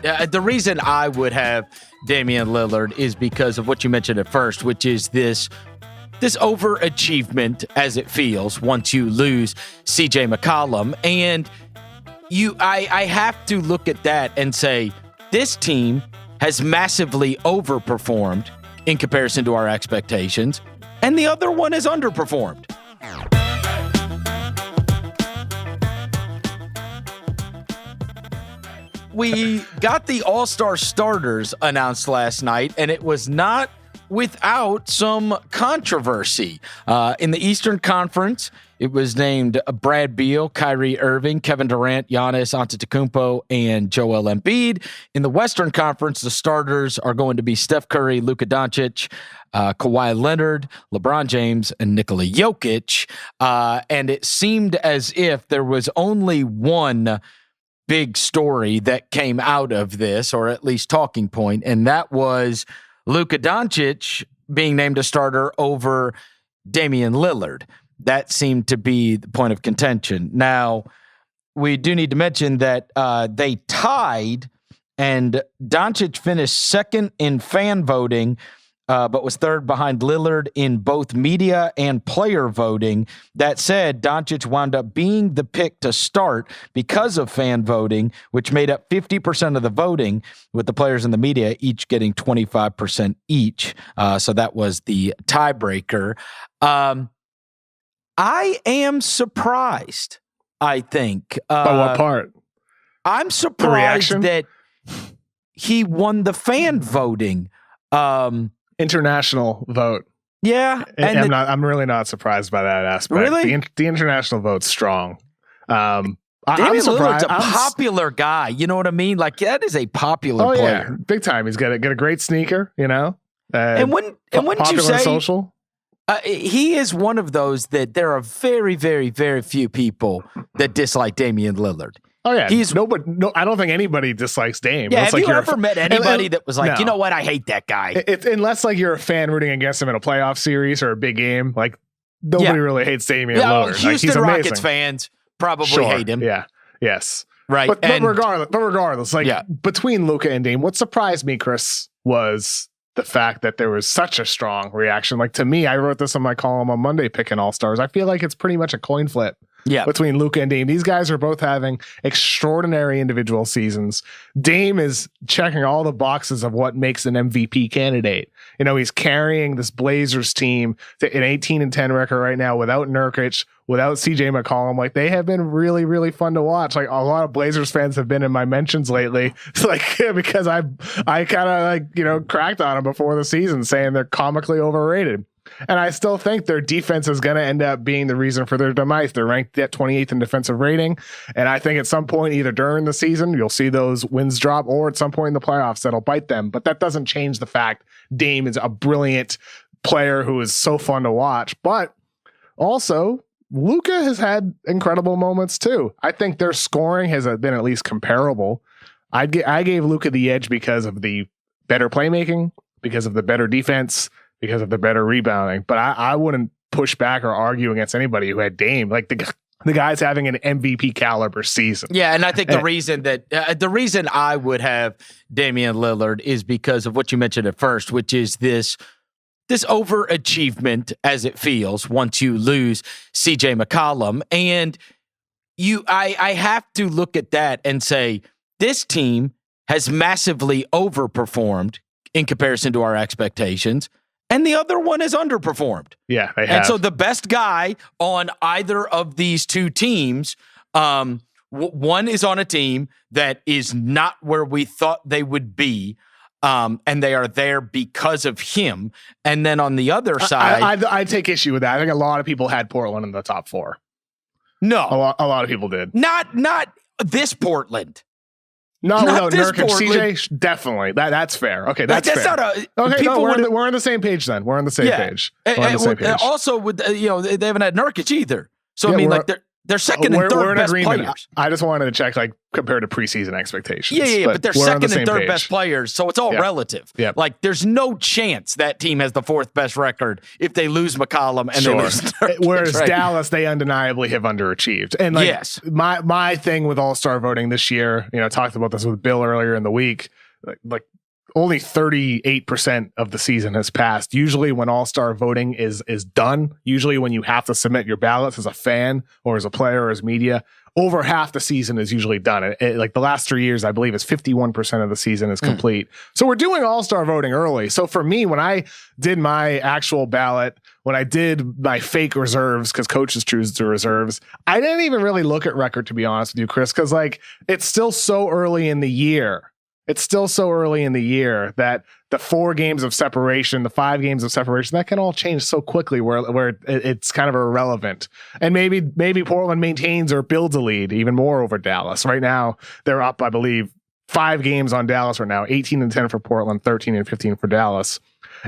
The reason I would have Damian Lillard is because of what you mentioned at first, which is this overachievement as it feels once you lose CJ McCollum. And I have to look at that and say, this team has massively overperformed in comparison to our expectations, and the other one has underperformed. We got the All-Star starters announced last night, and it was not without some controversy. In the Eastern Conference, it was named Brad Beal, Kyrie Irving, Kevin Durant, Giannis Antetokounmpo, and Joel Embiid. In the Western Conference, the starters are going to be Steph Curry, Luka Doncic, Kawhi Leonard, LeBron James, and Nikola Jokic. And it seemed as if there was only one big story that came out of this, or at least talking point, and that was Luka Doncic being named a starter over Damian Lillard. That seemed to be the point of contention. Now, we do need to mention that they tied, and Doncic finished second in fan voting, but was third behind Lillard in both media and player voting. That said, Doncic wound up being the pick to start because of fan voting, which made up 50% of the voting, with the players and the media each getting 25% each. So that was the tiebreaker. I am surprised, I think. By what part? I'm surprised that he won the fan voting. International vote. Yeah. And I'm really not surprised by that aspect. Really? The international vote's strong. Damian surprised. Lillard's a popular guy. You know what I mean? Like, that is a popular player. Yeah. Big time. He's got a great sneaker, you know? And wouldn't you say social? He is one of those that there are very, very, very few people that dislike Damian Lillard. Oh, yeah. I don't think anybody dislikes Dame. Yeah, have you ever met anybody that was like, no. You know what? I hate that guy. Unless like you're a fan rooting against him in a playoff series or a big game, like nobody really hates Damian Lillard. Houston he's Rockets fans probably hate him. Yeah. Yes. Right. But regardless, like between Luka and Dame, what surprised me, Chris, was the fact that there was such a strong reaction. Like, to me, I wrote this on my column on Monday picking All-Stars. I feel like it's pretty much a coin flip between Luka and Dame. These guys are both having extraordinary individual seasons. Dame is checking all the boxes of what makes an MVP candidate. You know, he's carrying this Blazers team to an 18-10 record right now without Nurkic, without CJ McCollum. Like, they have been really, really fun to watch. Like, a lot of Blazers fans have been in my mentions lately. It's like, because I kind of like, you know, cracked on them before the season saying they're comically overrated. And I still think their defense is going to end up being the reason for their demise. They're ranked at 28th in defensive rating. And I think at some point, either during the season, you'll see those wins drop, or at some point in the playoffs, that'll bite them. But that doesn't change the fact Dame is a brilliant player who is so fun to watch. But also, Luka has had incredible moments too. I think their scoring has been at least comparable. I gave Luka the edge because of the better playmaking, because of the better defense, because of the better rebounding. But I wouldn't push back or argue against anybody who had Dame. Like, the guy's having an MVP caliber season. Yeah, and I think the reason I would have Damian Lillard is because of what you mentioned at first, which is this overachievement as it feels once you lose CJ McCollum. And I have to look at that and say, this team has massively overperformed in comparison to our expectations, and the other one has underperformed. Yeah, they have. And so the best guy on either of these two teams, one is on a team that is not where we thought they would be, and they are there because of him. And then on the other side, I take issue with that. I think a lot of people had Portland in the top four. No, a lot of people did. Not this Portland. No, Nurkic, CJ, definitely. That's fair. Okay, that's fair. We're on the same page then. We're on the same page. Also, with they haven't had Nurkic either. So I mean, they're second and third best agreement. players. I just wanted to check, like, compared to preseason expectations. Yeah, but they're second and third best players, so it's all relative. Yep. Like, there's no chance that team has the fourth best record if they lose McCollum and they lose Nurkic, Whereas right? Dallas, they undeniably have underachieved. And, like, yes. my thing with All-Star voting this year, I talked about this with Bill earlier in the week, like only 38% of the season has passed. Usually when All-Star voting is done, usually when you have to submit your ballots as a fan or as a player or as media, over half the season is usually done. Like the last 3 years, I believe is 51% of the season is complete. So we're doing All-Star voting early. So for me, when I did my actual ballot, when I did my fake reserves, because coaches choose the reserves, I didn't even really look at record, to be honest with you, Chris, because like it's still so early in the year. It's still so early in the year that the 4 games of separation, the 5 games of separation, that can all change so quickly where it's kind of irrelevant. And maybe Portland maintains or builds a lead even more over Dallas. Right now, they're up, I believe, 5 games on Dallas right now, 18-10 for Portland, 13-15 for Dallas.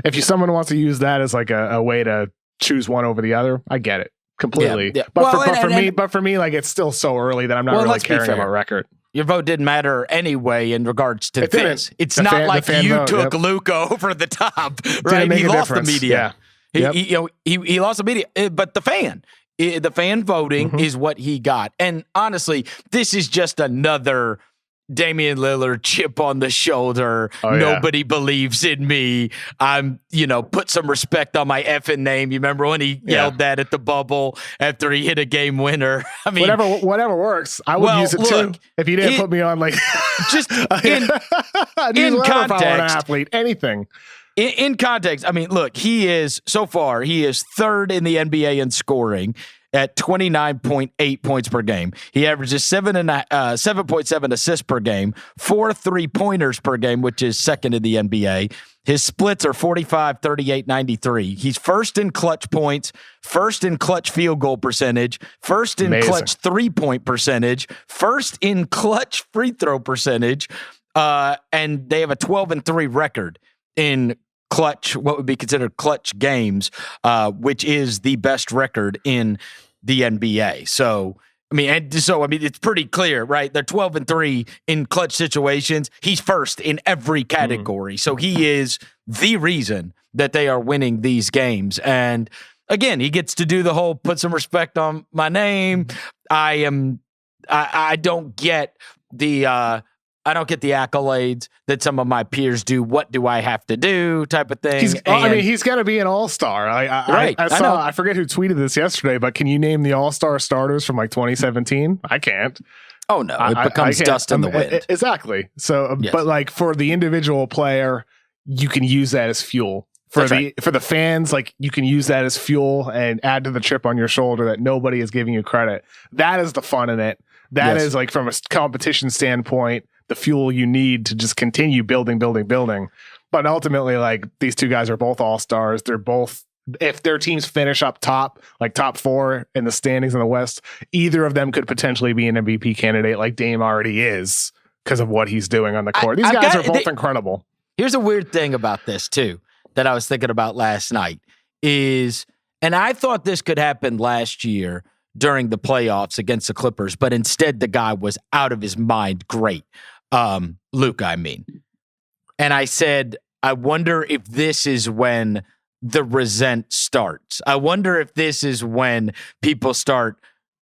If someone wants to use that as like a way to choose one over the other, I get it completely. Yeah. But for me, like, it's still so early that I'm not really caring about record. Your vote didn't matter anyway in regards to this. It's not like you took Luka over the top, right? He lost the media. Yeah. He lost the media, but the fan voting is what he got. And honestly, this is just another Damian Lillard chip on the shoulder. Nobody believes in me. I'm, put some respect on my effing name. You remember when he yelled that at the bubble after he hit a game winner? I mean, whatever works. I would use it too. If you didn't put me on, like, just in context, an athlete, anything. In context, I mean, look, he is third in the NBA in scoring at 29.8 points per game. He averages 7.7 assists per game, 4 3-pointers per game, which is second in the NBA. His splits are 45, 38, 93. He's first in clutch points, first in clutch field goal percentage, first in clutch 3-point percentage, first in clutch free throw percentage, and they have a 12-3 record in clutch, what would be considered clutch games, which is the best record in the NBA. So, I mean, it's pretty clear, right? They're 12-3 in clutch situations. He's first in every category. So he is the reason that they are winning these games. And again, he gets to do the whole put some respect on my name. I don't get the accolades that some of my peers do. What do I have to do? Type of thing. He's got to be an all-star. I forget who tweeted this yesterday, but can you name the all-star starters from like 2017? I can't. Oh no, it becomes dust in the wind. Exactly. So, yes. But like for the individual player, you can use that as fuel. For the fans, like, you can use that as fuel and add to the chip on your shoulder that nobody is giving you credit. That is the fun in it. That is, like, from a competition standpoint, the fuel you need to just continue building. But ultimately, like, these two guys are both all-stars. They're both, if their teams finish up top, like top 4 in the standings in the West, either of them could potentially be an MVP candidate like Dame already is because of what he's doing on the court. These guys are both incredible. Here's a weird thing about this, too, that I was thinking about last night is, and I thought this could happen last year during the playoffs against the Clippers, but instead the guy was out of his mind great. Luka, I mean. And I said, I wonder if this is when the resent starts. I wonder if this is when people start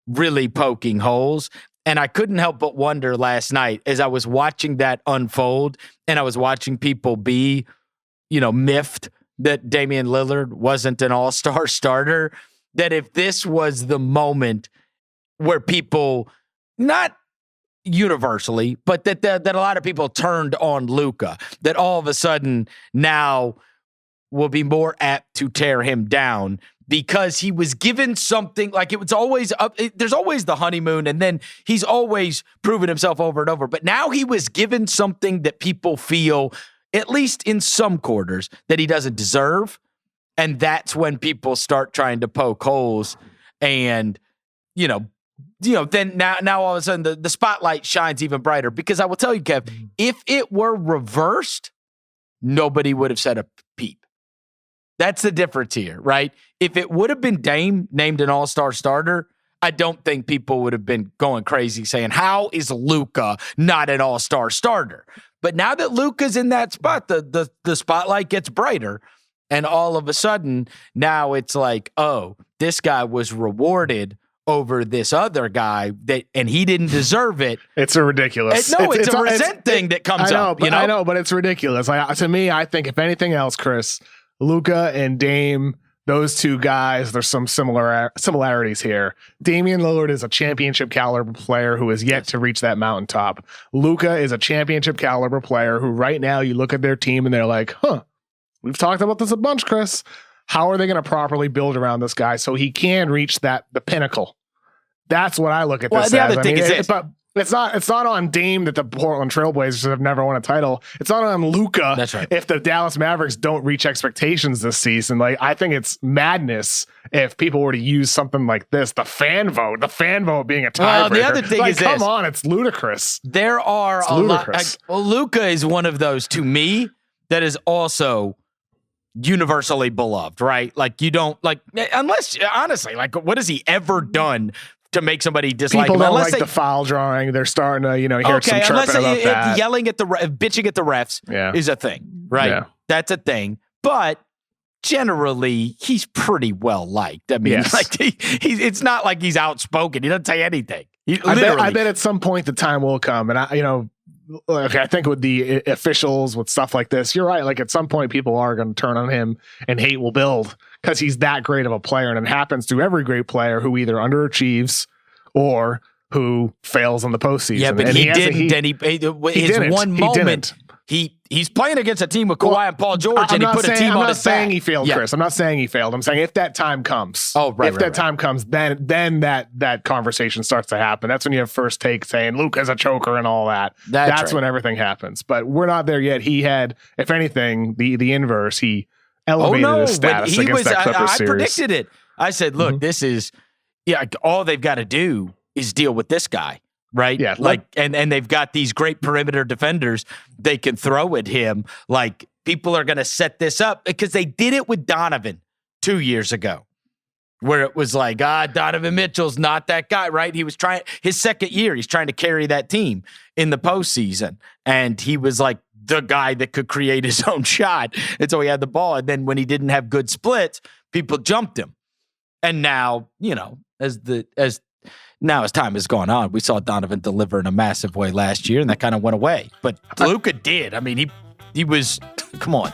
really poking holes. And I couldn't help but wonder last night as I was watching that unfold and I was watching people be, miffed that Damian Lillard wasn't an all-star starter, that if this was the moment where people, not universally, but that a lot of people turned on Luka, that all of a sudden now will be more apt to tear him down because he was given something, like it was always up. There's always the honeymoon, and then he's always proven himself over and over. But now he was given something that people feel, at least in some quarters, that he doesn't deserve. And that's when people start trying to poke holes. And, then now all of a sudden the spotlight shines even brighter. Because I will tell you, Kev, if it were reversed, nobody would have said a peep. That's the difference here, right? If it would have been Dame named an all-star starter, I don't think people would have been going crazy saying, how is Luka not an all-star starter? But now that Luka's in that spot, the spotlight gets brighter. And all of a sudden, now it's like, oh, this guy was rewarded over this other guy and he didn't deserve it. It's a ridiculous. It's a resent thing that comes up. I know, but it's ridiculous. To me, I think if anything else, Chris, Luka and Dame, those two guys, there's some similarities here. Damian Lillard is a championship caliber player who has yet to reach that mountaintop. Luka is a championship caliber player who right now you look at their team and they're like, we've talked about this a bunch, Chris. How are they going to properly build around this guy so he can reach the pinnacle? That's what I look at this the as. Other thing is this. But it's not on Dame that the Portland Trailblazers have never won a title. It's not on Luka. That's right. If the Dallas Mavericks don't reach expectations this season. Like, I think it's madness if people were to use something like this, the fan vote being a tiebreaker. The other thing is come on, it's ludicrous. There are it's a ludicrous. lot. Luka is one of those, to me, that is also universally beloved, right? Like, you don't unless honestly, like, what has he ever done to make somebody dislike People him? don't like the foul drawing. They're starting to, hear some chirping about that. Yelling at bitching at the refs is a thing, right? Yeah. That's a thing. But generally, he's pretty well liked. I mean, it's not like he's outspoken. He doesn't say anything. I bet at some point the time will come, and I think with the officials, with stuff like this, you're right. Like, at some point, people are going to turn on him and hate will build because he's that great of a player. And it happens to every great player who either underachieves or who fails in the postseason. Yeah, but he didn't. One moment, he's playing against a team with Kawhi and Paul George, and he put a team on his back. I'm not saying he failed, Chris. I'm not saying he failed. I'm saying if that time comes. Time comes, then that conversation starts to happen. That's when you have First Take saying Luka's a choker and all that. That's when everything happens. But we're not there yet. He had, if anything, the inverse. He elevated his status against that Clippers series. I predicted it. I said, look, this is all they've got to do is deal with this guy. Right? Yeah. And they've got these great perimeter defenders they can throw at him. Like, people are going to set this up because they did it with Donovan 2 years ago, where it was like, Donovan Mitchell's not that guy, right? He was trying his second year. He's trying to carry that team in the postseason. And he was like the guy that could create his own shot. And so he had the ball. And then when he didn't have good splits, people jumped him. And now, now, as time has gone on, we saw Donovan deliver in a massive way last year, and that kind of went away. But Luka did. I mean, he was, come on.